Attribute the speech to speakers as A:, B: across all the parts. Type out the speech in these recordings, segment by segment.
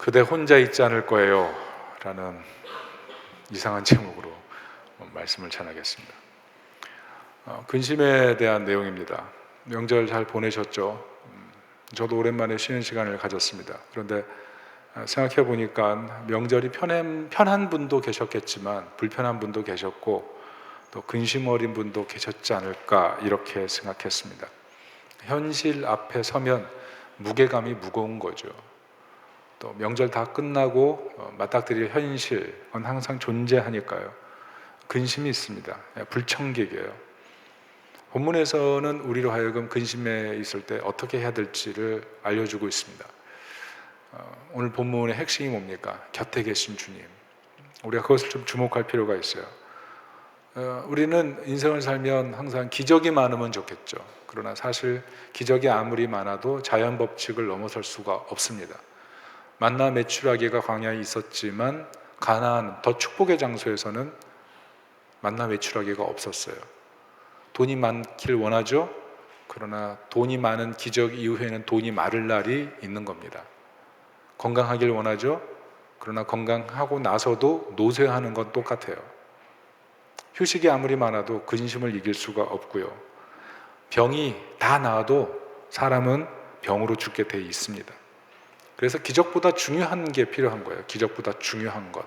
A: 그대 혼자 있지 않을 거예요 라는 이상한 제목으로 말씀을 전하겠습니다. 근심에 대한 내용입니다. 명절 잘 보내셨죠? 저도 오랜만에 쉬는 시간을 가졌습니다. 그런데 생각해 보니까 명절이 편한 분도 계셨겠지만 불편한 분도 계셨고 또 근심 어린 분도 계셨지 않을까 이렇게 생각했습니다. 현실 앞에 서면 무게감이 무거운 거죠. 또 명절 다 끝나고 맞닥뜨릴 현실은 항상 존재하니까요. 근심이 있습니다. 불청객이에요. 본문에서는 우리로 하여금 근심에 있을 때 어떻게 해야 될지를 알려주고 있습니다. 오늘 본문의 핵심이 뭡니까? 곁에 계신 주님. 우리가 그것을 좀 주목할 필요가 있어요. 우리는 인생을 살면 항상 기적이 많으면 좋겠죠. 그러나 사실 기적이 아무리 많아도 자연 법칙을 넘어설 수가 없습니다. 만나 메추라기가 광야에 있었지만 가나안 더 축복의 장소에서는 만나 메추라기가 없었어요. 돈이 많길 원하죠. 그러나 돈이 많은 기적 이후에는 돈이 마를 날이 있는 겁니다. 건강하길 원하죠. 그러나 건강하고 나서도 노쇠하는 건 똑같아요. 휴식이 아무리 많아도 근심을 이길 수가 없고요. 병이 다 나아도 사람은 병으로 죽게 돼 있습니다. 그래서 기적보다 중요한 게 필요한 거예요. 기적보다 중요한 것.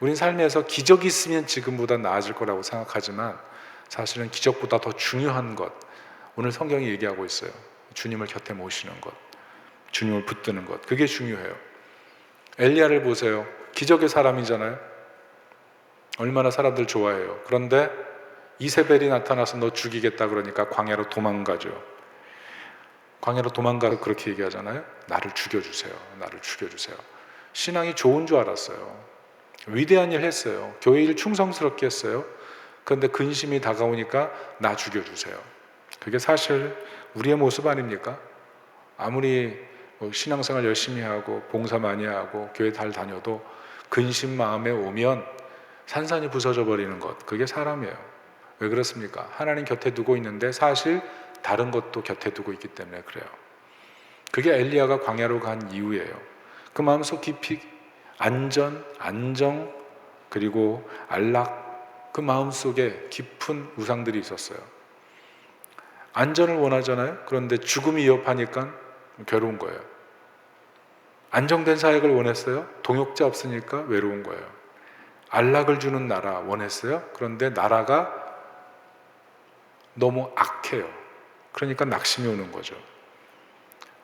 A: 우린 삶에서 기적이 있으면 지금보다 나아질 거라고 생각하지만 사실은 기적보다 더 중요한 것, 오늘 성경이 얘기하고 있어요. 주님을 곁에 모시는 것, 주님을 붙드는 것, 그게 중요해요. 엘리야를 보세요. 기적의 사람이잖아요. 얼마나 사람들 좋아해요. 그런데 이세벨이 나타나서 너 죽이겠다 그러니까 광야로 도망가죠. 광야로 도망가서 그렇게 얘기하잖아요. 나를 죽여주세요. 나를 죽여주세요. 신앙이 좋은 줄 알았어요. 위대한 일 했어요. 교회 일 충성스럽게 했어요. 그런데 근심이 다가오니까 나 죽여주세요. 그게 사실 우리의 모습 아닙니까? 아무리 신앙생활 열심히 하고 봉사 많이 하고 교회 잘 다녀도 근심 마음에 오면 산산이 부서져 버리는 것, 그게 사람이에요. 왜 그렇습니까? 하나님 곁에 두고 있는데 사실 다른 것도 곁에 두고 있기 때문에 그래요. 그게 엘리야가 광야로 간 이유예요. 그 마음속 깊이 안전, 안정, 그리고 안락, 그 마음속에 깊은 우상들이 있었어요. 안전을 원하잖아요. 그런데 죽음이 위협하니까 괴로운 거예요. 안정된 사역을 원했어요. 동역자 없으니까 외로운 거예요. 안락을 주는 나라 원했어요. 그런데 나라가 너무 악해요. 그러니까 낙심이 오는 거죠.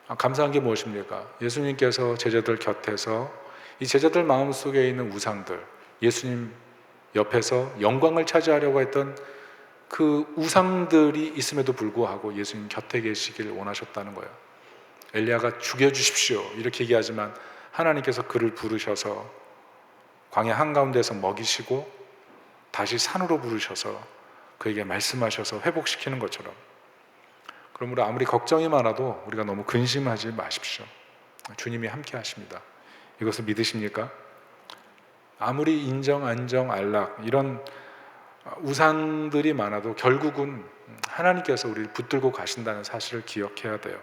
A: 감사한 게 무엇입니까? 예수님께서 제자들 곁에서 이 제자들 마음속에 있는 우상들, 예수님 옆에서 영광을 차지하려고 했던 그 우상들이 있음에도 불구하고 예수님 곁에 계시길 원하셨다는 거예요. 엘리야가 죽여주십시오 이렇게 얘기하지만 하나님께서 그를 부르셔서 광야 한가운데서 먹이시고 다시 산으로 부르셔서 그에게 말씀하셔서 회복시키는 것처럼, 그러므로 아무리 걱정이 많아도 우리가 너무 근심하지 마십시오. 주님이 함께 하십니다. 이것을 믿으십니까? 아무리 인정, 안정, 안락 이런 우상들이 많아도 결국은 하나님께서 우리를 붙들고 가신다는 사실을 기억해야 돼요.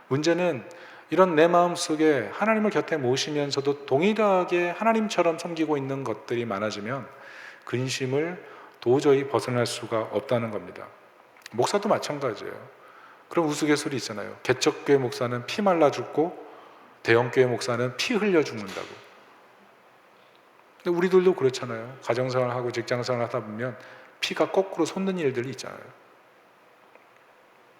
A: 문제는 이런 내 마음속에 하나님을 곁에 모시면서도 동일하게 하나님처럼 섬기고 있는 것들이 많아지면 근심을 도저히 벗어날 수가 없다는 겁니다. 목사도 마찬가지예요. 그럼 우스갯소리 있잖아요. 개척교회 목사는 피 말라 죽고 대형교회 목사는 피 흘려 죽는다고. 근데 우리들도 그렇잖아요. 가정생활하고 직장생활 하다 보면 피가 거꾸로 솟는 일들이 있잖아요.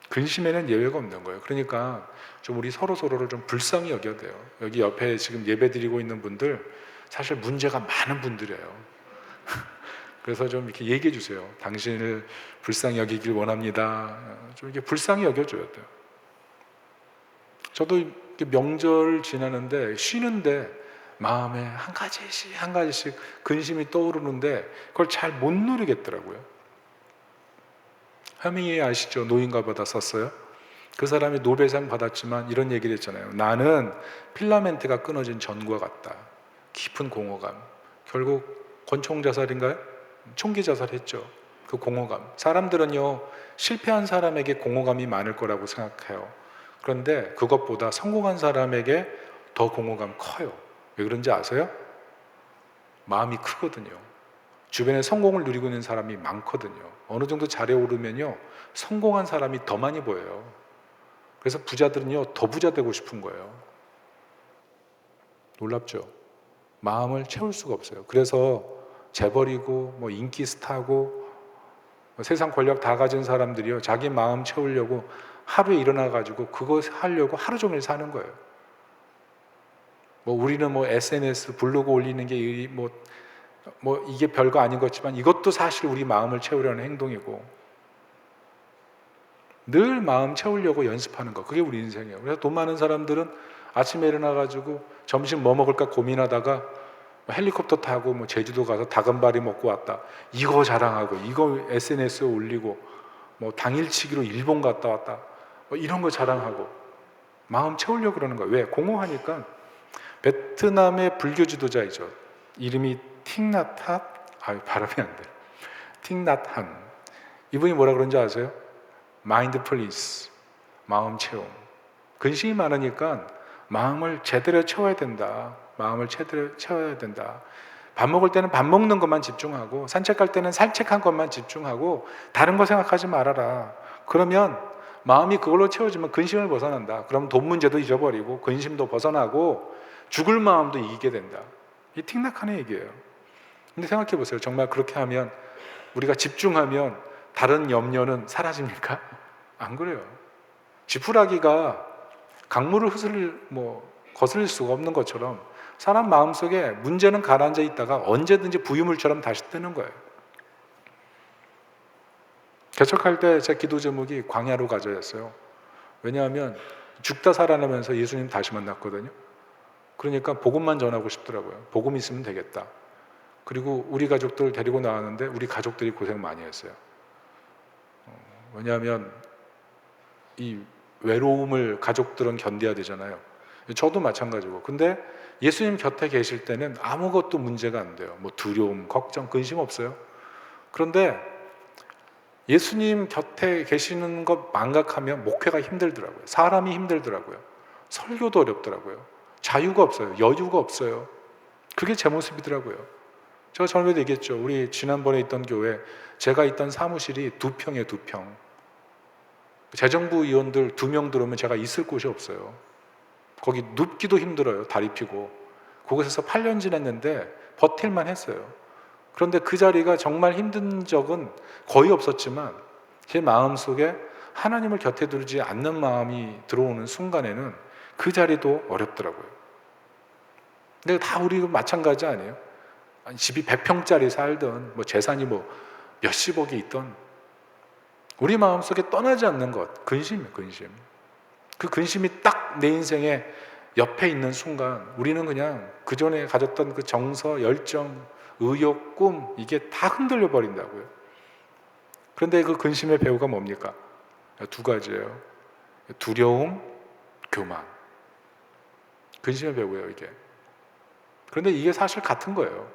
A: 근심에는 예외가 없는 거예요. 그러니까 좀 우리 서로를 좀 불쌍히 여겨야 돼요. 여기 옆에 지금 예배 드리고 있는 분들 사실 문제가 많은 분들이에요. 그래서 좀 이렇게 얘기해 주세요. 당신을 불쌍히 여기길 원합니다. 좀 이렇게 불쌍히 여겨줘야 돼요. 저도 명절 지나는데 쉬는데 마음에 한 가지씩 근심이 떠오르는데 그걸 잘 못 누리겠더라고요. 허밍웨이 아시죠? 노인과 바다 썼어요. 그 사람이 노벨상 받았지만 이런 얘기를 했잖아요. 나는 필라멘트가 끊어진 전구와 같다. 깊은 공허감. 결국 권총 자살인가요? 총기 자살했죠. 그 공허감. 사람들은요, 실패한 사람에게 공허감이 많을 거라고 생각해요. 그런데 그것보다 성공한 사람에게 더 공허감 커요. 왜 그런지 아세요? 마음이 크거든요. 주변에 성공을 누리고 있는 사람이 많거든요. 어느 정도 자리에 오르면요, 성공한 사람이 더 많이 보여요. 그래서 부자들은요, 더 부자 되고 싶은 거예요. 놀랍죠? 마음을 채울 수가 없어요. 그래서 재벌이고 뭐 인기 스타고 뭐 세상 권력 다 가진 사람들이요, 자기 마음 채우려고 하루에 일어나 가지고 그거 하려고 하루 종일 사는 거예요. 뭐 우리는 뭐 SNS 블로그 올리는 게 뭐 이게 별거 아닌 것 같지만 이것도 사실 우리 마음을 채우려는 행동이고, 늘 마음 채우려고 연습하는 거, 그게 우리 인생이에요. 그래서 돈 많은 사람들은 아침에 일어나 가지고 점심 뭐 먹을까 고민하다가 헬리콥터 타고 뭐 제주도 가서 닭은바리 먹고 왔다, 이거 자랑하고 이거 SNS에 올리고, 뭐 당일치기로 일본 갔다 왔다, 뭐 이런 거 자랑하고 마음 채우려고 그러는 거예요. 왜? 공허하니까. 베트남의 불교 지도자이죠. 이름이 틱나탓, 발음이 안 돼요. 틱낫한. 이분이 뭐라 그런지 아세요? 마인드풀니스, 마음 채움. 근심이 많으니까 마음을 제대로 채워야 된다. 마음을 제대로 채워야 된다. 밥 먹을 때는 밥 먹는 것만 집중하고, 산책할 때는 산책한 것만 집중하고, 다른 거 생각하지 말아라. 그러면 마음이 그걸로 채워지면 근심을 벗어난다. 그럼 돈 문제도 잊어버리고 근심도 벗어나고 죽을 마음도 이기게 된다. 이 틱낙한의 얘기예요. 근데 생각해 보세요. 정말 그렇게 하면, 우리가 집중하면 다른 염려는 사라집니까? 안 그래요. 지푸라기가 강물을 거슬릴 수가 없는 것처럼 사람 마음속에 문제는 가라앉아 있다가 언제든지 부유물처럼 다시 뜨는 거예요. 개척할 때 제 기도 제목이 광야로 가자였어요. 왜냐하면 죽다 살아나면서 예수님 다시 만났거든요. 그러니까 복음만 전하고 싶더라고요. 복음 있으면 되겠다. 그리고 우리 가족들 데리고 나왔는데 우리 가족들이 고생 많이 했어요. 왜냐하면 이 외로움을 가족들은 견뎌야 되잖아요. 저도 마찬가지고. 근데 예수님 곁에 계실 때는 아무것도 문제가 안 돼요. 뭐 두려움, 걱정, 근심 없어요. 그런데 예수님 곁에 계시는 것 망각하면 목회가 힘들더라고요. 사람이 힘들더라고요. 설교도 어렵더라고요. 자유가 없어요. 여유가 없어요. 그게 제 모습이더라고요. 제가 전에도 얘기했죠. 우리 지난번에 있던 교회, 제가 있던 사무실이 2평에 2평. 재정부 위원들 2명 들어오면 제가 있을 곳이 없어요. 거기 눕기도 힘들어요. 다리 피고. 그곳에서 8년 지냈는데 버틸만 했어요. 그런데 그 자리가 정말 힘든 적은 거의 없었지만 제 마음속에 하나님을 곁에 두지 않는 마음이 들어오는 순간에는 그 자리도 어렵더라고요. 근데 다 우리 마찬가지 아니에요? 집이 100평짜리 살던, 뭐 재산이 뭐 몇십억이 있던, 우리 마음속에 떠나지 않는 것, 근심이에요. 근심. 그 근심이 딱 내 인생에 옆에 있는 순간 우리는 그냥 그전에 가졌던 그 정서, 열정, 의욕, 꿈, 이게 다 흔들려 버린다고요. 그런데 그 근심의 배후가 뭡니까? 2가지예요. 두려움, 교만. 근심의 배후예요, 이게. 그런데 이게 사실 같은 거예요.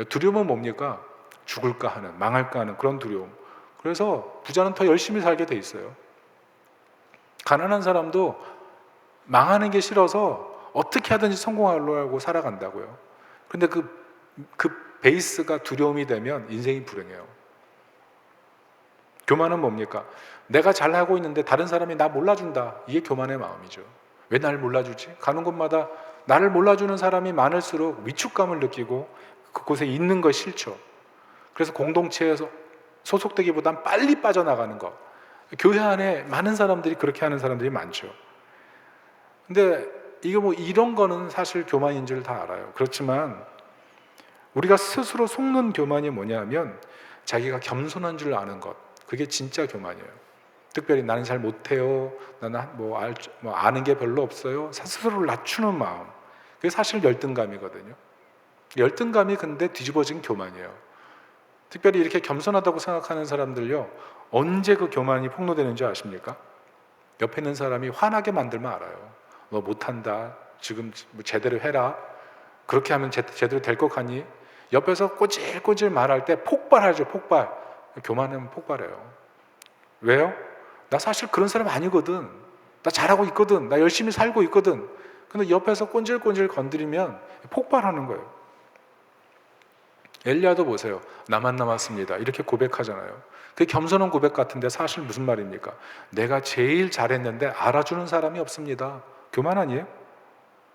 A: 두려움은 뭡니까? 죽을까 하는, 망할까 하는 그런 두려움. 그래서 부자는 더 열심히 살게 돼 있어요. 가난한 사람도 망하는 게 싫어서 어떻게 하든지 성공하려고 살아간다고요. 그런데 그 베이스가 두려움이 되면 인생이 불행해요. 교만은 뭡니까? 내가 잘하고 있는데 다른 사람이 나 몰라준다. 이게 교만의 마음이죠. 왜 나를 몰라주지? 가는 곳마다 나를 몰라주는 사람이 많을수록 위축감을 느끼고 그곳에 있는 거 싫죠. 그래서 공동체에서 소속되기보단 빨리 빠져나가는 것. 교회 안에 많은 사람들이 그렇게 하는 사람들이 많죠. 근데 이게 뭐 이런 거는 사실 교만인 줄 다 알아요. 그렇지만 우리가 스스로 속는 교만이 뭐냐면 자기가 겸손한 줄 아는 것. 그게 진짜 교만이에요. 특별히 나는 잘 못해요. 나는 아는 게 별로 없어요. 스스로를 낮추는 마음. 그게 사실 열등감이거든요. 열등감이 근데 뒤집어진 교만이에요. 특별히 이렇게 겸손하다고 생각하는 사람들요, 언제 그 교만이 폭로되는 줄 아십니까? 옆에 있는 사람이 화나게 만들면 알아요. 너 못한다. 지금 제대로 해라. 그렇게 하면 제대로 될 것 같니? 옆에서 꼬질꼬질 말할 때 폭발하죠. 폭발. 교만은 폭발해요. 왜요? 나 사실 그런 사람 아니거든. 나 잘하고 있거든. 나 열심히 살고 있거든. 근데 옆에서 꼰질꼰질 건드리면 폭발하는 거예요. 엘리야도 보세요. 나만 남았습니다. 이렇게 고백하잖아요. 그게 겸손한 고백 같은데 사실 무슨 말입니까? 내가 제일 잘했는데 알아주는 사람이 없습니다. 교만 아니에요?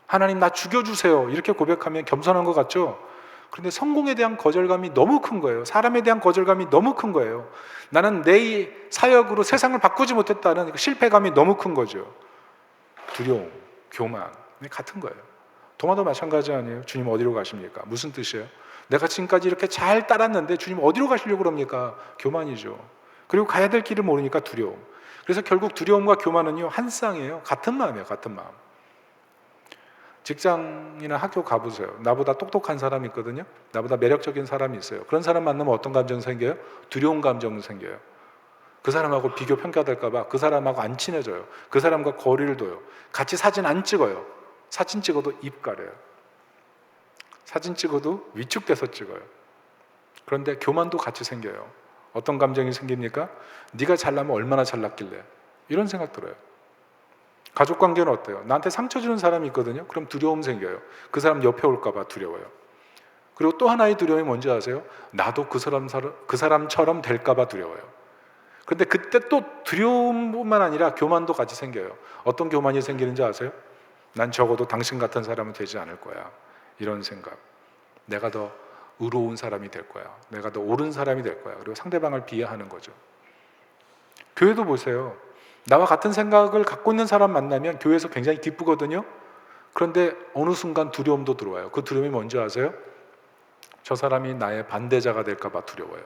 A: 하나님 나 죽여주세요. 이렇게 고백하면 겸손한 것 같죠? 그런데 성공에 대한 거절감이 너무 큰 거예요. 사람에 대한 거절감이 너무 큰 거예요. 나는 내 사역으로 세상을 바꾸지 못했다는 실패감이 너무 큰 거죠. 두려움, 교만, 같은 거예요. 도마도 마찬가지 아니에요? 주님 어디로 가십니까? 무슨 뜻이에요? 내가 지금까지 이렇게 잘 따랐는데 주님 어디로 가시려고 그럽니까? 교만이죠. 그리고 가야 될 길을 모르니까 두려움. 그래서 결국 두려움과 교만은요, 한 쌍이에요. 같은 마음이에요. 같은 마음. 직장이나 학교 가보세요. 나보다 똑똑한 사람이 있거든요. 나보다 매력적인 사람이 있어요. 그런 사람 만나면 어떤 감정 생겨요? 두려운 감정 생겨요. 그 사람하고 비교 평가될까 봐 그 사람하고 안 친해져요. 그 사람과 거리를 둬요. 같이 사진 안 찍어요. 사진 찍어도 입 가려요. 사진 찍어도 위축돼서 찍어요. 그런데 교만도 같이 생겨요. 어떤 감정이 생깁니까? 네가 잘나면 얼마나 잘났길래, 이런 생각 들어요. 가족관계는 어때요? 나한테 상처 주는 사람이 있거든요. 그럼 두려움 생겨요. 그 사람 옆에 올까 봐 두려워요. 그리고 또 하나의 두려움이 뭔지 아세요? 나도 그 사람처럼 될까 봐 두려워요. 그런데 그때 또 두려움뿐만 아니라 교만도 같이 생겨요. 어떤 교만이 생기는지 아세요? 난 적어도 당신 같은 사람은 되지 않을 거야. 이런 생각. 내가 더 의로운 사람이 될 거야. 내가 더 옳은 사람이 될 거야. 그리고 상대방을 비하하는 거죠. 교회도 보세요. 나와 같은 생각을 갖고 있는 사람 만나면 교회에서 굉장히 기쁘거든요. 그런데 어느 순간 두려움도 들어와요. 그 두려움이 뭔지 아세요? 저 사람이 나의 반대자가 될까 봐 두려워요.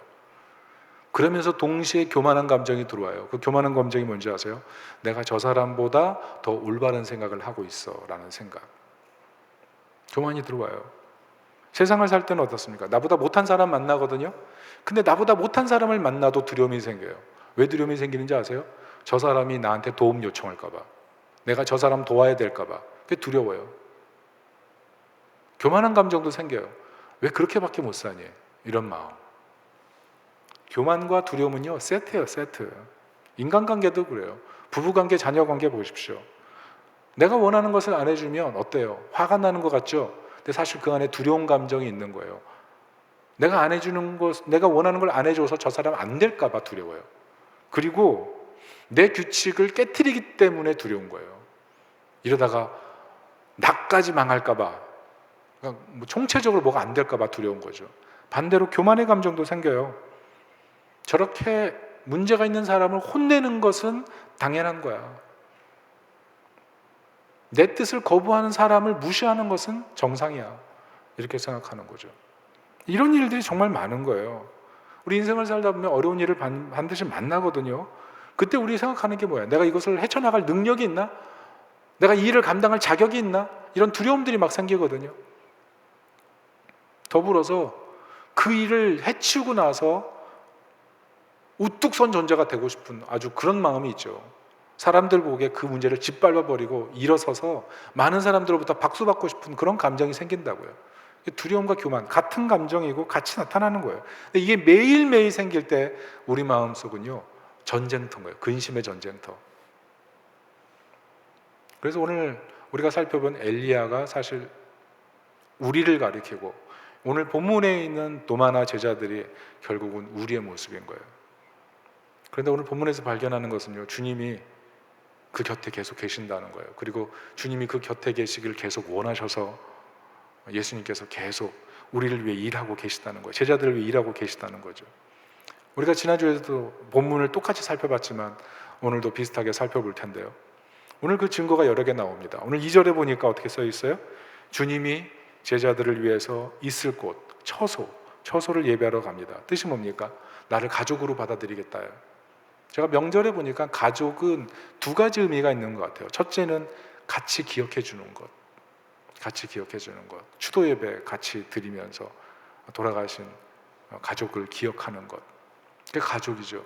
A: 그러면서 동시에 교만한 감정이 들어와요. 그 교만한 감정이 뭔지 아세요? 내가 저 사람보다 더 올바른 생각을 하고 있어 라는 생각. 교만이 들어와요. 세상을 살 때는 어떻습니까? 나보다 못한 사람 만나거든요. 근데 나보다 못한 사람을 만나도 두려움이 생겨요. 왜 두려움이 생기는지 아세요? 저 사람이 나한테 도움 요청할까 봐, 내가 저 사람 도와야 될까 봐. 그게 두려워요. 교만한 감정도 생겨요. 왜 그렇게밖에 못 사니? 이런 마음. 교만과 두려움은요, 세트예요, 세트. 인간관계도 그래요. 부부관계, 자녀관계 보십시오. 내가 원하는 것을 안 해주면 어때요? 화가 나는 것 같죠? 근데 사실 그 안에 두려운 감정이 있는 거예요. 내가 안 해주는 것, 내가 원하는 걸 안 해줘서 저 사람 안 될까 봐 두려워요. 그리고 내 규칙을 깨트리기 때문에 두려운 거예요. 이러다가 나까지 망할까 봐, 그러니까 뭐 총체적으로 뭐가 안 될까 봐 두려운 거죠. 반대로 교만의 감정도 생겨요. 저렇게 문제가 있는 사람을 혼내는 것은 당연한 거야. 내 뜻을 거부하는 사람을 무시하는 것은 정상이야. 이렇게 생각하는 거죠. 이런 일들이 정말 많은 거예요. 우리 인생을 살다 보면 어려운 일을 반드시 만나거든요. 그때 우리 생각하는 게 뭐야? 내가 이것을 헤쳐나갈 능력이 있나? 내가 이 일을 감당할 자격이 있나? 이런 두려움들이 막 생기거든요. 더불어서 그 일을 해치우고 나서 우뚝 선 존재가 되고 싶은 아주 그런 마음이 있죠. 사람들 보기에 그 문제를 짓밟아버리고 일어서서 많은 사람들로부터 박수받고 싶은 그런 감정이 생긴다고요. 두려움과 교만 같은 감정이고 같이 나타나는 거예요. 근데 이게 매일매일 생길 때 우리 마음속은요, 전쟁터인 거예요. 근심의 전쟁터. 그래서 오늘 우리가 살펴본 엘리야가 사실 우리를 가리키고, 오늘 본문에 있는 도마나 제자들이 결국은 우리의 모습인 거예요. 그런데 오늘 본문에서 발견하는 것은요, 주님이 그 곁에 계속 계신다는 거예요. 그리고 주님이 그 곁에 계시기를 계속 원하셔서 예수님께서 계속 우리를 위해 일하고 계시다는 거예요. 제자들을 위해 일하고 계시다는 거죠. 우리가 지난주에도 본문을 똑같이 살펴봤지만 오늘도 비슷하게 살펴볼 텐데요. 오늘 그 증거가 여러 개 나옵니다. 오늘 2절에 보니까 어떻게 써 있어요? 주님이 제자들을 위해서 있을 곳, 처소를 예배하러 갑니다. 뜻이 뭡니까? 나를 가족으로 받아들이겠다요. 제가 명절에 보니까 가족은 두 가지 의미가 있는 것 같아요. 첫째는 같이 기억해 주는 것, 같이 기억해 주는 것. 추도 예배 같이 드리면서 돌아가신 가족을 기억하는 것. 그게 가족이죠.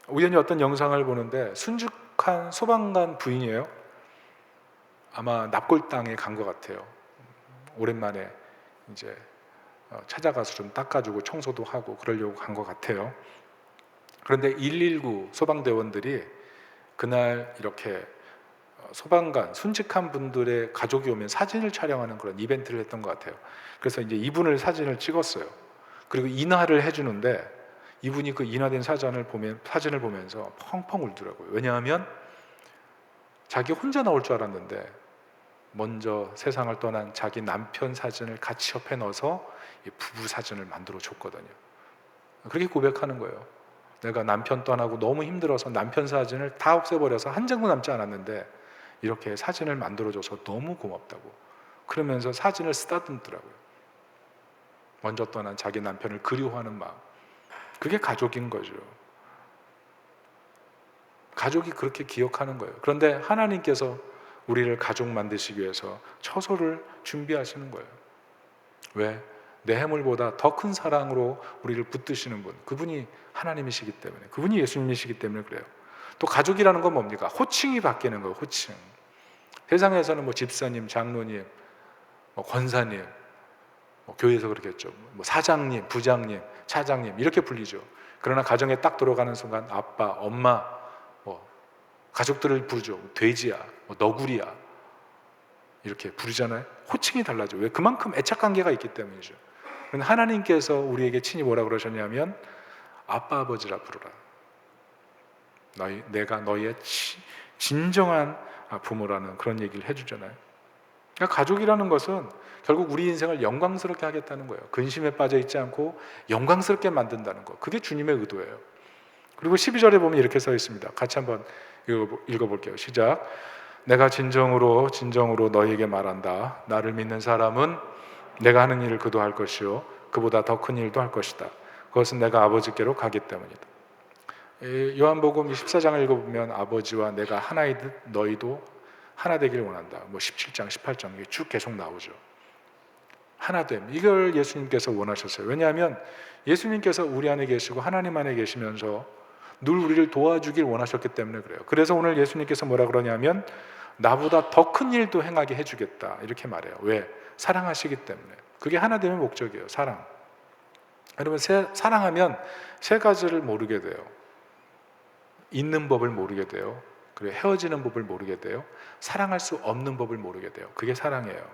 A: 우연히 어떤 영상을 보는데 순직한 소방관 부인이에요. 아마 납골당에 간 것 같아요. 오랜만에 이제 찾아가서 좀 닦아주고 청소도 하고 그러려고 간 것 같아요. 그런데 119 소방대원들이 그날 이렇게 소방관, 순직한 분들의 가족이 오면 사진을 촬영하는 그런 이벤트를 했던 것 같아요. 그래서 이제 이분을 사진을 찍었어요. 그리고 인화를 해주는데 이분이 그 인화된 사진을 보면서 펑펑 울더라고요. 왜냐하면 자기 혼자 나올 줄 알았는데 먼저 세상을 떠난 자기 남편 사진을 같이 옆에 넣어서 부부 사진을 만들어 줬거든요. 그렇게 고백하는 거예요. 내가 남편 떠나고 너무 힘들어서 남편 사진을 다 없애버려서 한 장도 남지 않았는데 이렇게 사진을 만들어줘서 너무 고맙다고. 그러면서 사진을 쓰다듬더라고요. 먼저 떠난 자기 남편을 그리워하는 마음. 그게 가족인 거죠. 가족이 그렇게 기억하는 거예요. 그런데 하나님께서 우리를 가족 만드시기 위해서 처소를 준비하시는 거예요. 왜? 내 해물보다 더 큰 사랑으로 우리를 붙드시는 분, 그분이 하나님이시기 때문에, 그분이 예수님이시기 때문에 그래요. 또 가족이라는 건 뭡니까? 호칭이 바뀌는 거예요. 호칭. 세상에서는 뭐 집사님, 장로님, 뭐 권사님, 뭐 교회에서 그렇겠죠. 뭐 사장님, 부장님, 차장님 이렇게 불리죠. 그러나 가정에 딱 들어가는 순간 아빠, 엄마, 뭐 가족들을 부르죠. 돼지야, 뭐 너구리야 이렇게 부르잖아요. 호칭이 달라져. 왜? 그만큼 애착 관계가 있기 때문이죠. 하나님께서 우리에게 친히 뭐라 그러셨냐면 아빠 아버지라 부르라. 내가 너희의 진정한 부모라는 그런 얘기를 해주잖아요. 그러니까 가족이라는 것은 결국 우리 인생을 영광스럽게 하겠다는 거예요. 근심에 빠져 있지 않고 영광스럽게 만든다는 거. 그게 주님의 의도예요. 그리고 12절에 보면 이렇게 써 있습니다. 같이 한번 읽어볼게요. 시작. 내가 진정으로 너희에게 말한다. 나를 믿는 사람은 내가 하는 일을 그도 할 것이요 그보다 더 큰 일도 할 것이다. 그것은 내가 아버지께로 가기 때문이다. 요한복음 14장을 읽어보면 아버지와 내가 하나이듯 너희도 하나 되기를 원한다. 뭐 17장, 18장 이게 쭉 계속 나오죠. 하나됨, 이걸 예수님께서 원하셨어요. 왜냐하면 예수님께서 우리 안에 계시고 하나님 안에 계시면서 늘 우리를 도와주길 원하셨기 때문에 그래요. 그래서 오늘 예수님께서 뭐라 그러냐면 나보다 더 큰 일도 행하게 해주겠다 이렇게 말해요. 왜? 사랑하시기 때문에. 그게 하나됨의 목적이에요. 사랑. 여러분 사랑하면 세 가지를 모르게 돼요. 있는 법을 모르게 돼요. 그리고 헤어지는 법을 모르게 돼요. 사랑할 수 없는 법을 모르게 돼요. 그게 사랑이에요.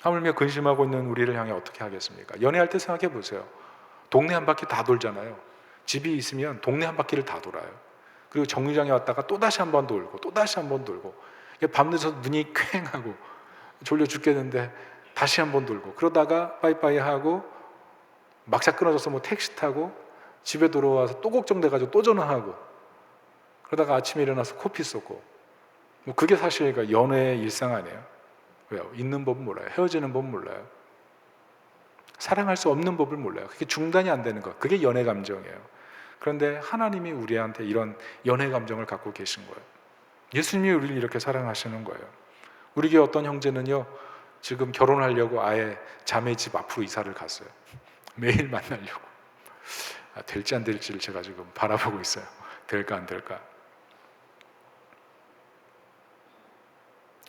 A: 하물며 근심하고 있는 우리를 향해 어떻게 하겠습니까? 연애할 때 생각해 보세요. 동네 한 바퀴 다 돌잖아요. 집이 있으면 동네 한 바퀴를 다 돌아요. 그리고 정류장에 왔다가 또다시 한 번 돌고 또다시 한 번 돌고 밤늦어서 눈이 퀭하고 졸려 죽겠는데 다시 한 번 돌고 그러다가 빠이빠이 하고 막차 끊어져서 뭐 택시 타고 집에 들어와서 또 걱정돼가지고 또 전화하고 그러다가 아침에 일어나서 코피 쏟고 뭐 그게 사실 연애의 일상 아니에요. 왜요? 있는 법은 몰라요. 헤어지는 법은 몰라요. 사랑할 수 없는 법을 몰라요. 그게 중단이 안 되는 것. 그게 연애 감정이에요. 그런데 하나님이 우리한테 이런 연애 감정을 갖고 계신 거예요. 예수님이 우리를 이렇게 사랑하시는 거예요. 우리 교회 어떤 형제는요 지금 결혼하려고 아예 자매 집 앞으로 이사를 갔어요. 매일 만나려고. 될지 안 될지를 제가 지금 바라보고 있어요. 될까 안 될까.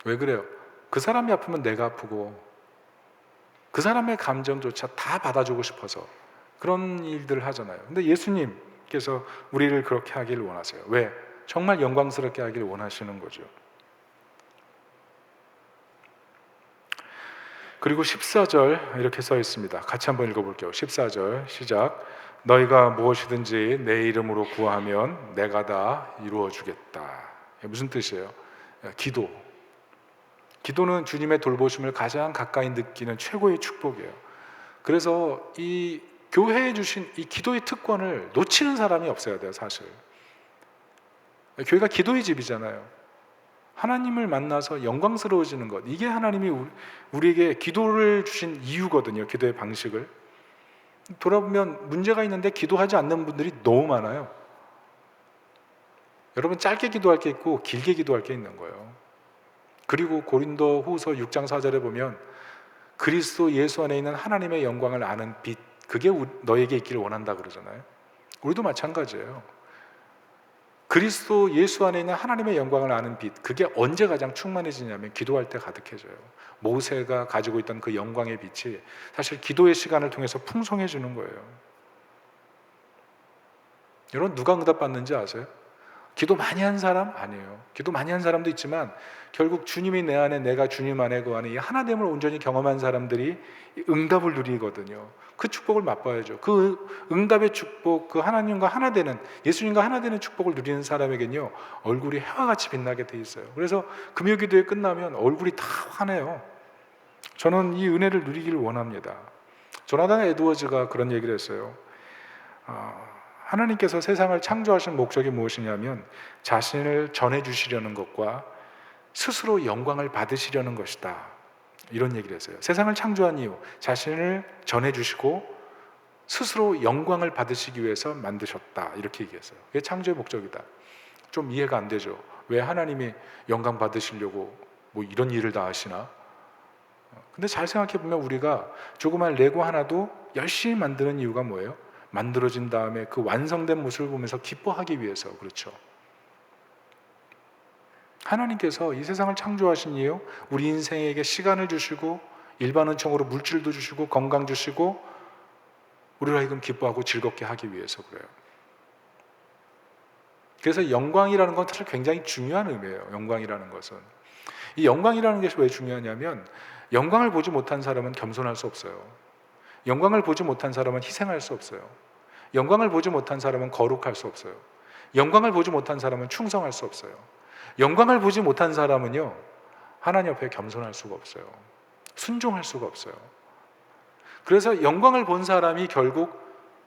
A: 왜 그래요? 그 사람이 아프면 내가 아프고 그 사람의 감정조차 다 받아주고 싶어서 그런 일들을 하잖아요. 근데 예수님께서 우리를 그렇게 하기를 원하세요. 왜? 정말 영광스럽게 하기를 원하시는 거죠. 그리고 14절 이렇게 써 있습니다. 같이 한번 읽어볼게요. 14절 시작. 너희가 무엇이든지 내 이름으로 구하면 내가 다 이루어 주겠다. 무슨 뜻이에요? 기도. 기도는 주님의 돌보심을 가장 가까이 느끼는 최고의 축복이에요. 그래서 이 교회에 주신 이 기도의 특권을 놓치는 사람이 없어야 돼요, 사실. 교회가 기도의 집이잖아요. 하나님을 만나서 영광스러워지는 것, 이게 하나님이 우리에게 기도를 주신 이유거든요. 기도의 방식을 돌아보면 문제가 있는데 기도하지 않는 분들이 너무 많아요. 여러분 짧게 기도할 게 있고 길게 기도할 게 있는 거예요. 그리고 고린도 후서 6장 4절에 보면 그리스도 예수 안에 있는 하나님의 영광을 아는 빛, 그게 너에게 있기를 원한다 그러잖아요. 우리도 마찬가지예요. 그리스도 예수 안에 있는 하나님의 영광을 아는 빛, 그게 언제 가장 충만해지냐면 기도할 때 가득해져요. 모세가 가지고 있던 그 영광의 빛이 사실 기도의 시간을 통해서 풍성해지는 거예요. 여러분 누가 응답받는지 아세요? 기도 많이 한 사람? 아니에요. 기도 많이 한 사람도 있지만 결국 주님이 내 안에, 내가 주님 안에 그 안에 이 하나됨을 온전히 경험한 사람들이 응답을 누리거든요. 그 축복을 맛봐야죠. 그 응답의 축복, 그 하나님과 하나 되는, 예수님과 하나 되는 축복을 누리는 사람에겐요, 얼굴이 해와 같이 빛나게 돼 있어요. 그래서 금요 기도회 끝나면 얼굴이 다 환해요. 저는 이 은혜를 누리기를 원합니다. 조나단 에드워즈가 그런 얘기를 했어요. 하나님께서 세상을 창조하신 목적이 무엇이냐면 자신을 전해주시려는 것과 스스로 영광을 받으시려는 것이다, 이런 얘기를 했어요. 세상을 창조한 이유, 자신을 전해주시고 스스로 영광을 받으시기 위해서 만드셨다, 이렇게 얘기했어요. 그게 창조의 목적이다. 좀 이해가 안 되죠. 왜 하나님이 영광 받으시려고 뭐 이런 일을 다 하시나? 근데 잘 생각해 보면 우리가 조그만 레고 하나도 열심히 만드는 이유가 뭐예요? 만들어진 다음에 그 완성된 모습을 보면서 기뻐하기 위해서. 그렇죠. 하나님께서 이 세상을 창조하신 이유, 우리 인생에게 시간을 주시고 일반 은총으로 물질도 주시고 건강 주시고 우리로 하여금 기뻐하고 즐겁게 하기 위해서 그래요. 그래서 영광이라는 건 사실 굉장히 중요한 의미예요. 영광이라는 것은, 이 영광이라는 것이 왜 중요하냐면 영광을 보지 못한 사람은 겸손할 수 없어요. 영광을 보지 못한 사람은 희생할 수 없어요. 영광을 보지 못한 사람은 거룩할 수 없어요. 영광을 보지 못한 사람은 충성할 수 없어요. 영광을 보지 못한 사람은요, 하나님 앞에 겸손할 수가 없어요. 순종할 수가 없어요. 그래서 영광을 본 사람이 결국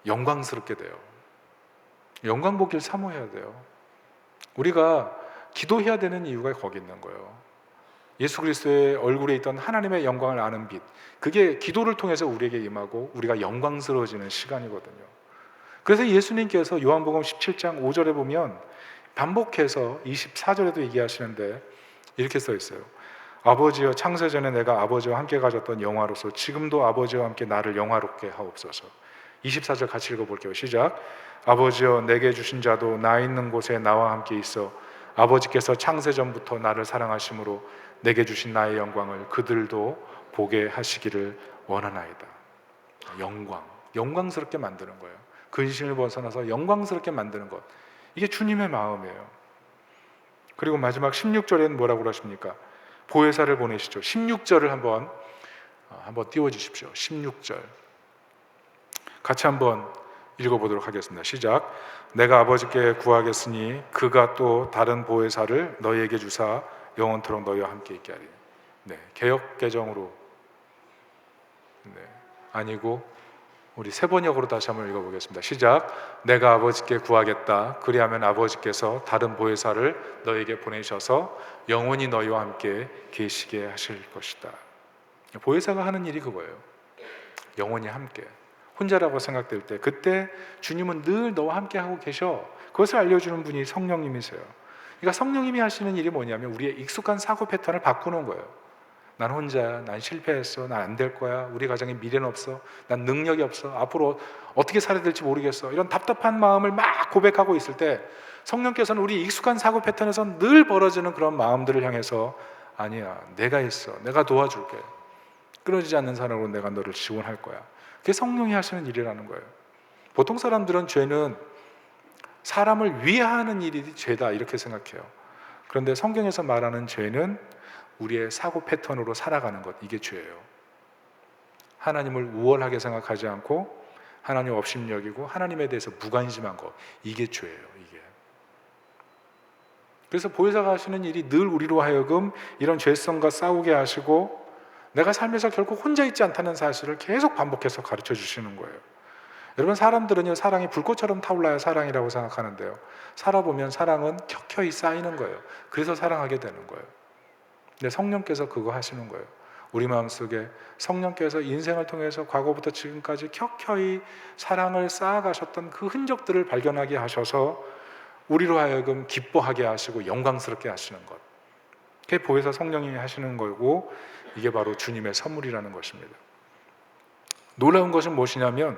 A: 영광스럽게 돼요. 영광 보길 사모해야 돼요. 우리가 기도해야 되는 이유가 거기 있는 거예요. 예수 그리스도의 얼굴에 있던 하나님의 영광을 아는 빛, 그게 기도를 통해서 우리에게 임하고 우리가 영광스러워지는 시간이거든요. 그래서 예수님께서 요한복음 17장 5절에 보면 반복해서 24절에도 얘기하시는데 이렇게 써 있어요. 아버지여, 창세전에 내가 아버지와 함께 가졌던 영화로서 지금도 아버지와 함께 나를 영화롭게 하옵소서. 24절 같이 읽어볼게요. 시작. 아버지여, 내게 주신 자도 나 있는 곳에 나와 함께 있어 아버지께서 창세전부터 나를 사랑하심으로 내게 주신 나의 영광을 그들도 보게 하시기를 원하나이다. 영광, 영광스럽게 만드는 거예요. 근심을 벗어나서 영광스럽게 만드는 것, 이게 주님의 마음이에요. 그리고 마지막 16절에는 뭐라고 그러십니까? 보혜사를 보내시죠. 16절을 한번 띄워주십시오. 16절 같이 한번 읽어보도록 하겠습니다. 시작. 내가 아버지께 구하겠으니 그가 또 다른 보혜사를 너희에게 주사 영원토록 너희와 함께 있게 하리니. 개역 개정으로 아니고 우리 세 번역으로 다시 한번 읽어보겠습니다. 시작. 내가 아버지께 구하겠다. 그리하면 아버지께서 다른 보혜사를 너에게 보내셔서 영원히 너희와 함께 계시게 하실 것이다. 보혜사가 하는 일이 그거예요. 영원히 함께. 혼자라고 생각될 때 그때 주님은 늘 너와 함께 하고 계셔. 그것을 알려주는 분이 성령님이세요. 그러니까 성령님이 하시는 일이 뭐냐면 우리의 익숙한 사고 패턴을 바꾸는 거예요. 난 혼자야, 난 실패했어, 난 안 될 거야, 우리 가정에 미래는 없어, 난 능력이 없어, 앞으로 어떻게 살아야 될지 모르겠어, 이런 답답한 마음을 막 고백하고 있을 때 성령께서는 우리 익숙한 사고 패턴에서 늘 벌어지는 그런 마음들을 향해서 아니야, 내가 있어, 내가 도와줄게, 끊어지지 않는 사랑으로 내가 너를 지원할 거야. 그게 성령이 하시는 일이라는 거예요. 보통 사람들은 죄는 사람을 위하는 일이 죄다 이렇게 생각해요. 그런데 성경에서 말하는 죄는 우리의 사고 패턴으로 살아가는 것, 이게 죄예요. 하나님을 우월하게 생각하지 않고 하나님 업신여기고 하나님에 대해서 무관심한 것, 이게 죄예요. 이게. 그래서 보혜사가 하시는 일이 늘 우리로 하여금 이런 죄성과 싸우게 하시고 내가 삶에서 결국 혼자 있지 않다는 사실을 계속 반복해서 가르쳐 주시는 거예요. 여러분, 사람들은요, 사랑이 불꽃처럼 타올라야 사랑이라고 생각하는데요, 살아보면 사랑은 켜켜이 쌓이는 거예요. 그래서 사랑하게 되는 거예요. 근데 성령께서 그거 하시는 거예요. 우리 마음속에 성령께서 인생을 통해서 과거부터 지금까지 켜켜이 사랑을 쌓아가셨던 그 흔적들을 발견하게 하셔서 우리로 하여금 기뻐하게 하시고 영광스럽게 하시는 것, 그게 보혜사 성령님이 하시는 거고 이게 바로 주님의 선물이라는 것입니다. 놀라운 것은 무엇이냐면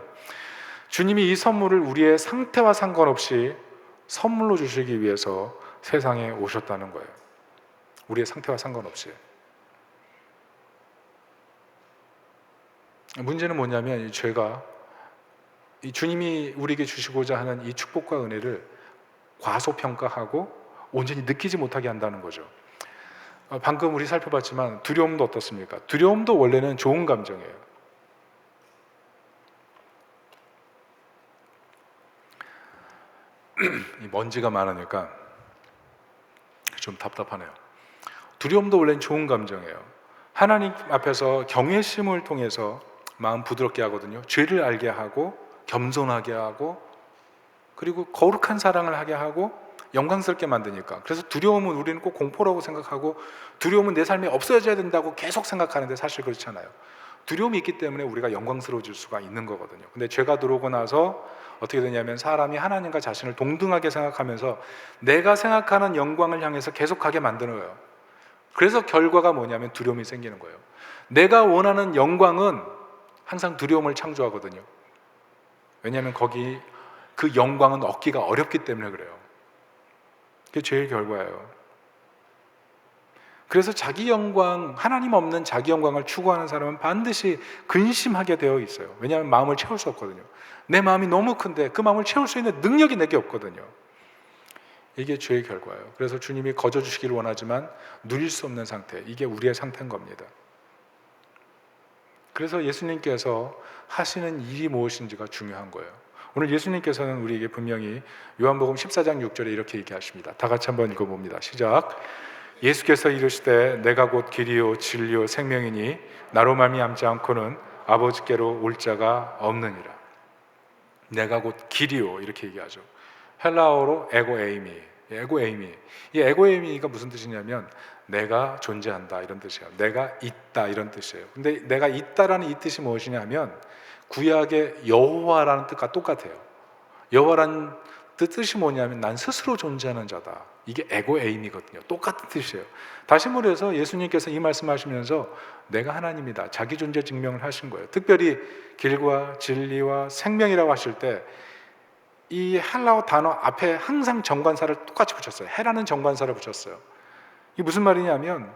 A: 주님이 이 선물을 우리의 상태와 상관없이 선물로 주시기 위해서 세상에 오셨다는 거예요. 우리의 상태와 상관없이. 문제는 뭐냐면 이 죄가 이 주님이 우리에게 주시고자 하는 이 축복과 은혜를 과소평가하고 온전히 느끼지 못하게 한다는 거죠. 방금 우리 살펴봤지만 두려움도 어떻습니까? 두려움도 원래는 좋은 감정이에요. 이 먼지가 많으니까 좀 답답하네요. 두려움도 원래는 좋은 감정이에요. 하나님 앞에서 경외심을 통해서 마음 부드럽게 하거든요. 죄를 알게 하고 겸손하게 하고 그리고 거룩한 사랑을 하게 하고 영광스럽게 만드니까. 그래서 두려움은 우리는 꼭 공포라고 생각하고 두려움은 내 삶에 없어져야 된다고 계속 생각하는데 사실 그렇지 않아요. 두려움이 있기 때문에 우리가 영광스러워질 수가 있는 거거든요. 근데 죄가 들어오고 나서 어떻게 되냐면 사람이 하나님과 자신을 동등하게 생각하면서 내가 생각하는 영광을 향해서 계속하게 만드는 거예요. 그래서 결과가 뭐냐면 두려움이 생기는 거예요. 내가 원하는 영광은 항상 두려움을 창조하거든요. 왜냐하면 거기 그 영광은 얻기가 어렵기 때문에 그래요. 그게 죄의 결과예요. 그래서 자기 영광, 하나님 없는 자기 영광을 추구하는 사람은 반드시 근심하게 되어 있어요. 왜냐하면 마음을 채울 수 없거든요. 내 마음이 너무 큰데 그 마음을 채울 수 있는 능력이 내게 없거든요. 이게 죄의 결과예요. 그래서 주님이 거저주시기를 원하지만 누릴 수 없는 상태, 이게 우리의 상태인 겁니다. 그래서 예수님께서 하시는 일이 무엇인지가 중요한 거예요. 오늘 예수님께서는 우리에게 분명히 요한복음 14장 6절에 이렇게 얘기하십니다. 다 같이 한번 읽어봅니다. 시작. 예수께서 이르시되 내가 곧 길이요 진리요 생명이니 나로 말미암지 않고는 아버지께로 올 자가 없느니라. 내가 곧 길이요 이렇게 얘기하죠. 헬라어로 에고에이미. 이 에고에이미가 무슨 뜻이냐면 내가 존재한다 이런 뜻이에요. 내가 있다 이런 뜻이에요. 근데 내가 있다라는 이 뜻이 무엇이냐면 구약의 여호와라는 뜻과 똑같아요. 여호와라는 뜻이 뭐냐면 난 스스로 존재하는 자다. 이게 에고에임이거든요. 똑같은 뜻이에요. 다시 말해서 예수님께서 이 말씀하시면서 내가 하나님이다. 자기 존재 증명을 하신 거예요. 특별히 길과 진리와 생명이라고 하실 때 이 헬라어 단어 앞에 항상 정관사를 똑같이 붙였어요. 해라는 정관사를 붙였어요. 이게 무슨 말이냐면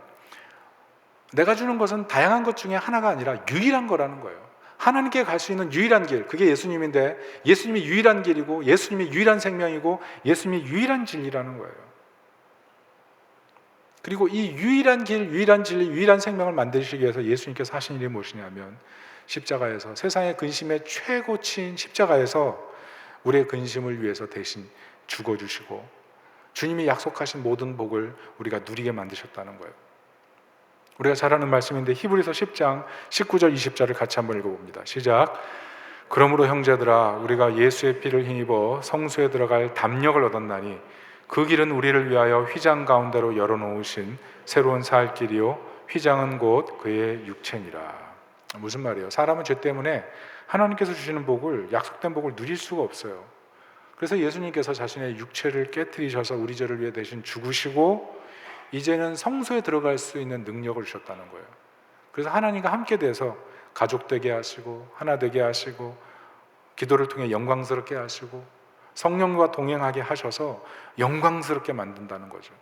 A: 내가 주는 것은 다양한 것 중에 하나가 아니라 유일한 거라는 거예요. 하나님께 갈 수 있는 유일한 길, 그게 예수님인데 예수님이 유일한 길이고 예수님이 유일한 생명이고 예수님이 유일한 진리라는 거예요. 그리고 이 유일한 길, 유일한 진리, 유일한 생명을 만드시기 위해서 예수님께서 하신 일이 무엇이냐면 십자가에서 세상의 근심의 최고치인 십자가에서 우리의 근심을 위해서 대신 죽어주시고 주님이 약속하신 모든 복을 우리가 누리게 만드셨다는 거예요. 우리가 잘 아는 말씀인데 히브리서 10장 19절 20절을 같이 한번 읽어봅니다. 시작. 그러므로 형제들아 우리가 예수의 피를 힘입어 성소에 들어갈 담력을 얻었나니 그 길은 우리를 위하여 휘장 가운데로 열어놓으신 새로운 살 길이요 휘장은 곧 그의 육체니라. 무슨 말이에요? 사람은 죄 때문에 하나님께서 주시는 복을, 약속된 복을 누릴 수가 없어요. 그래서 예수님께서 자신의 육체를 깨뜨리셔서 우리 죄를 위해 대신 죽으시고 이제는 성소에 들어갈 수 있는 능력을 주셨다는 거예요. 그래서 하나님과 함께 돼서 가족 되게 하시고 하나 되게 하시고 기도를 통해 영광스럽게 하시고 성령과 동행하게 하셔서 영광스럽게 만든다는 거죠.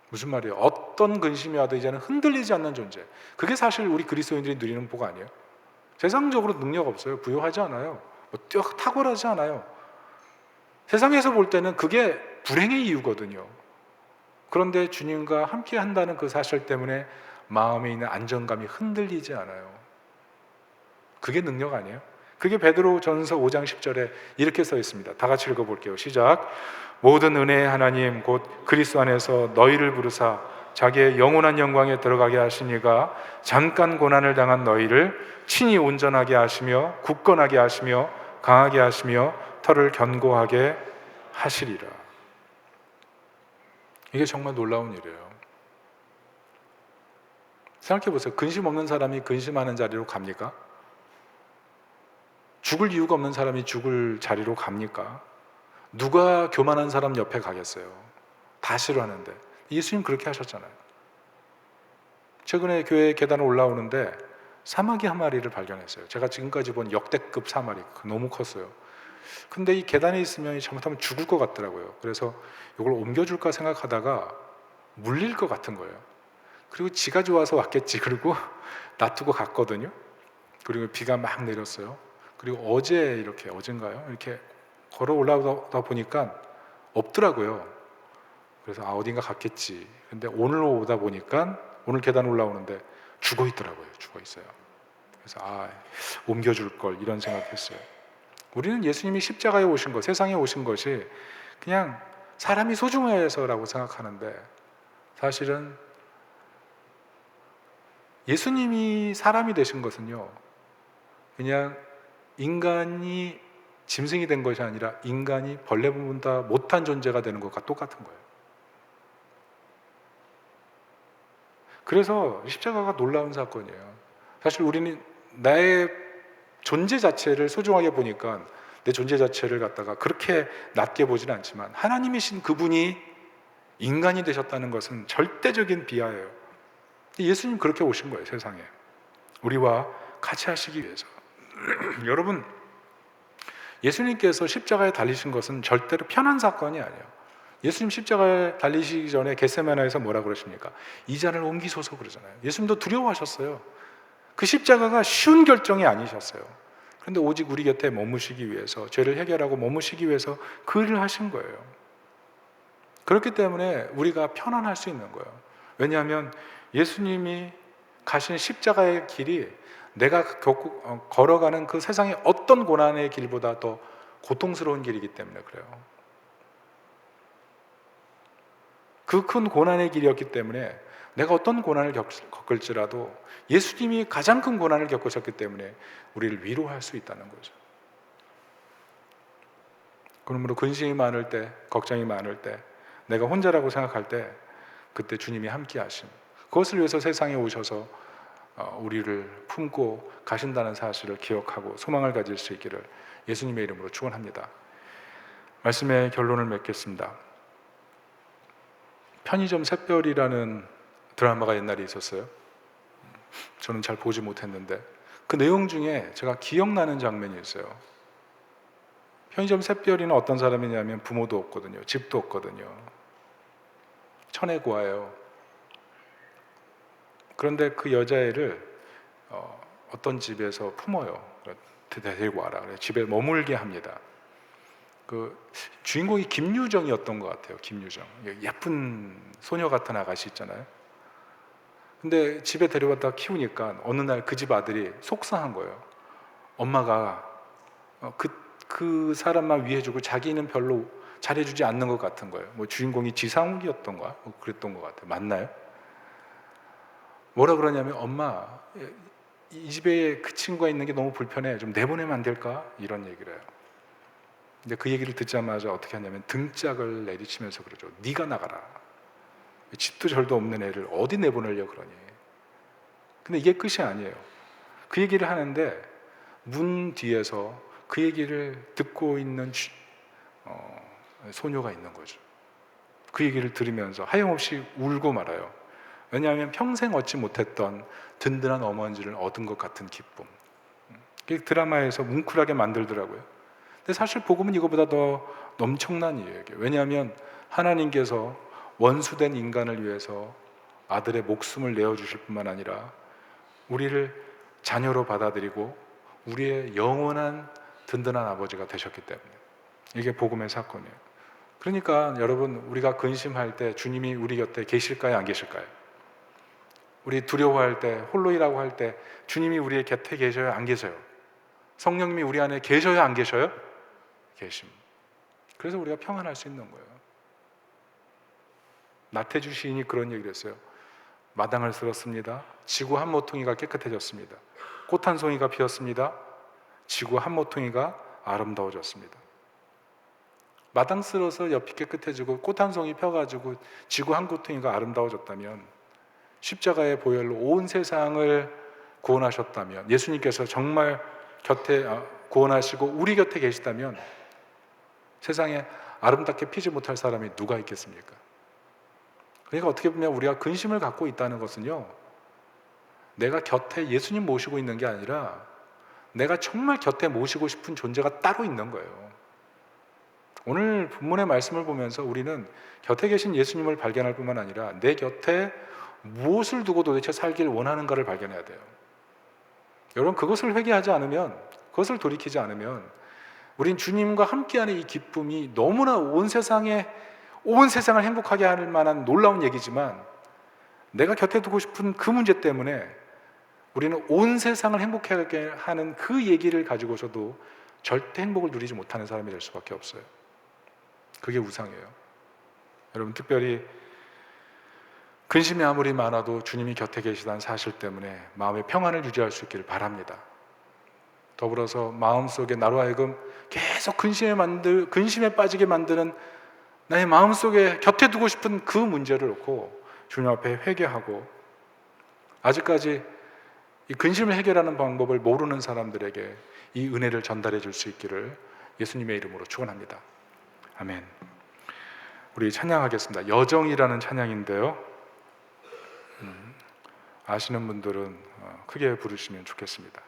A: 무슨 말이에요? 어떤 근심이 와도 이제는 흔들리지 않는 존재. 그게 사실 우리 그리스도인들이 누리는 복 아니에요? 세상적으로 능력 없어요. 부유하지 않아요. 탁월하지 않아요. 세상에서 볼 때는 그게 불행의 이유거든요. 그런데 주님과 함께 한다는 그 사실 때문에 마음에 있는 안정감이 흔들리지 않아요. 그게 능력 아니에요? 그게 베드로전서 5장 10절에 이렇게 써 있습니다. 다 같이 읽어볼게요. 시작. 모든 은혜의 하나님 곧 그리스도 안에서 너희를 부르사 자기의 영원한 영광에 들어가게 하시니가 잠깐 고난을 당한 너희를 친히 온전하게 하시며 굳건하게 하시며 강하게 하시며 털을 견고하게 하시리라. 이게 정말 놀라운 일이에요. 생각해 보세요. 근심 없는 사람이 근심하는 자리로 갑니까? 죽을 이유가 없는 사람이 죽을 자리로 갑니까? 누가 교만한 사람 옆에 가겠어요? 다 싫어하는데. 예수님 그렇게 하셨잖아요. 최근에 교회 계단을 올라오는데 사마귀 한 마리를 발견했어요. 제가 지금까지 본 역대급 사마리, 너무 컸어요. 근데 이 계단에 있으면 잘못하면 죽을 것 같더라고요. 그래서 이걸 옮겨줄까 생각하다가 물릴 것 같은 거예요. 그리고 지가 좋아서 왔겠지. 그리고 놔두고 갔거든요. 그리고 비가 막 내렸어요. 그리고 어젠가요? 이렇게 걸어 올라오다 보니까 없더라고요. 그래서 어딘가 갔겠지. 근데 오늘 오다 보니까 오늘 계단 올라오는데 죽어 있더라고요. 죽어 있어요. 그래서 옮겨줄 걸 이런 생각했어요. 우리는 예수님이 십자가에 오신 것, 세상에 오신 것이 그냥 사람이 소중해서라고 생각하는데 사실은 예수님이 사람이 되신 것은요, 그냥 인간이 짐승이 된 것이 아니라 인간이 벌레보다 못한 존재가 되는 것과 똑같은 거예요. 그래서 십자가가 놀라운 사건이에요. 사실 우리는 나의 존재 자체를 소중하게 보니까 내 존재 자체를 갖다가 그렇게 낮게 보지는 않지만 하나님이신 그분이 인간이 되셨다는 것은 절대적인 비하예요. 예수님 그렇게 오신 거예요, 세상에. 우리와 같이 하시기 위해서. 여러분, 예수님께서 십자가에 달리신 것은 절대로 편한 사건이 아니에요. 예수님 십자가에 달리시기 전에 겟세마네에서 뭐라 그러십니까? 이 잔을 옮기소서 그러잖아요. 예수님도 두려워하셨어요. 그 십자가가 쉬운 결정이 아니셨어요. 그런데 오직 우리 곁에 머무시기 위해서, 죄를 해결하고 머무시기 위해서 그 일을 하신 거예요. 그렇기 때문에 우리가 편안할 수 있는 거예요. 왜냐하면 예수님이 가신 십자가의 길이 내가 걸어가는 그 세상의 어떤 고난의 길보다 더 고통스러운 길이기 때문에 그래요. 그 큰 고난의 길이었기 때문에 내가 어떤 고난을 겪을지라도 예수님이 가장 큰 고난을 겪으셨기 때문에 우리를 위로할 수 있다는 거죠. 그러므로 근심이 많을 때, 걱정이 많을 때, 내가 혼자라고 생각할 때 그때 주님이 함께 하심, 그것을 위해서 세상에 오셔서 우리를 품고 가신다는 사실을 기억하고 소망을 가질 수 있기를 예수님의 이름으로 축원합니다. 말씀의 결론을 맺겠습니다. 편의점 샛별이라는 드라마가 옛날에 있었어요. 저는 잘 보지 못했는데 그 내용 중에 제가 기억나는 장면이 있어요. 편의점 샛별이는 어떤 사람이냐면 부모도 없거든요. 집도 없거든요. 천혜고아예요. 그런데 그 여자애를 어떤 집에서 품어요. 데리고 와라. 집에 머물게 합니다. 그 주인공이 김유정이었던 것 같아요. 김유정. 예쁜 소녀 같은 아가씨 있잖아요. 근데 집에 데려왔다 키우니까 어느 날 그 집 아들이 속상한 거예요. 엄마가 그 사람만 위해주고 자기는 별로 잘해주지 않는 것 같은 거예요. 뭐 주인공이 지상욱이었던가 그랬던 것 같아요. 맞나요? 뭐라 그러냐면 엄마, 이 집에 그 친구가 있는 게 너무 불편해. 좀 내보내면 안 될까? 이런 얘기를 해요. 근데 그 얘기를 듣자마자 어떻게 하냐면 등짝을 내리치면서 그러죠. 네가 나가라. 집도 절도 없는 애를 어디 내보내려고 그러니. 근데 이게 끝이 아니에요. 그 얘기를 하는데 문 뒤에서 그 얘기를 듣고 있는 소녀가 있는 거죠. 그 얘기를 들으면서 하염없이 울고 말아요. 왜냐하면 평생 얻지 못했던 든든한 어머니를 얻은 것 같은 기쁨. 드라마에서 뭉클하게 만들더라고요. 근데 사실 복음은 이거보다 더 엄청난 일이에요. 왜냐하면 하나님께서 원수된 인간을 위해서 아들의 목숨을 내어주실 뿐만 아니라 우리를 자녀로 받아들이고 우리의 영원한 든든한 아버지가 되셨기 때문에 이게 복음의 사건이에요. 그러니까 여러분, 우리가 근심할 때 주님이 우리 곁에 계실까요? 안 계실까요? 우리 두려워할 때, 홀로이라고 할 때 주님이 우리의 곁에 계셔요? 안 계세요? 성령님이 우리 안에 계셔요? 안 계셔요? 계심. 그래서 우리가 평안할 수 있는 거예요. 나태주 시인이 그런 얘기를 했어요. 마당을 쓸었습니다. 지구 한 모퉁이가 깨끗해졌습니다. 꽃 한 송이가 피었습니다. 지구 한 모퉁이가 아름다워졌습니다. 마당 쓸어서 옆이 깨끗해지고 꽃 한 송이 펴가지고 지구 한 모퉁이가 아름다워졌다면, 십자가의 보혈로 온 세상을 구원하셨다면, 예수님께서 정말 곁에 구원하시고 우리 곁에 계시다면 세상에 아름답게 피지 못할 사람이 누가 있겠습니까? 그러니까 어떻게 보면 우리가 근심을 갖고 있다는 것은요, 내가 곁에 예수님 모시고 있는 게 아니라 내가 정말 곁에 모시고 싶은 존재가 따로 있는 거예요. 오늘 본문의 말씀을 보면서 우리는 곁에 계신 예수님을 발견할 뿐만 아니라 내 곁에 무엇을 두고 도대체 살길 원하는가를 발견해야 돼요. 여러분, 그것을 회개하지 않으면, 그것을 돌이키지 않으면 우린 주님과 함께하는 이 기쁨이 너무나 온 세상을 행복하게 할 만한 놀라운 얘기지만, 내가 곁에 두고 싶은 그 문제 때문에 우리는 온 세상을 행복하게 하는 그 얘기를 가지고서도 절대 행복을 누리지 못하는 사람이 될 수밖에 없어요. 그게 우상이에요. 여러분, 특별히 근심이 아무리 많아도 주님이 곁에 계시다는 사실 때문에 마음의 평안을 유지할 수 있기를 바랍니다. 더불어서 마음속에 나로 하여금 계속 근심에 빠지게 만드는 나의 마음속에 곁에 두고 싶은 그 문제를 놓고 주님 앞에 회개하고, 아직까지 이 근심을 해결하는 방법을 모르는 사람들에게 이 은혜를 전달해 줄 수 있기를 예수님의 이름으로 축원합니다. 아멘. 우리 찬양하겠습니다. 여정이라는 찬양인데요, 아시는 분들은 크게 부르시면 좋겠습니다.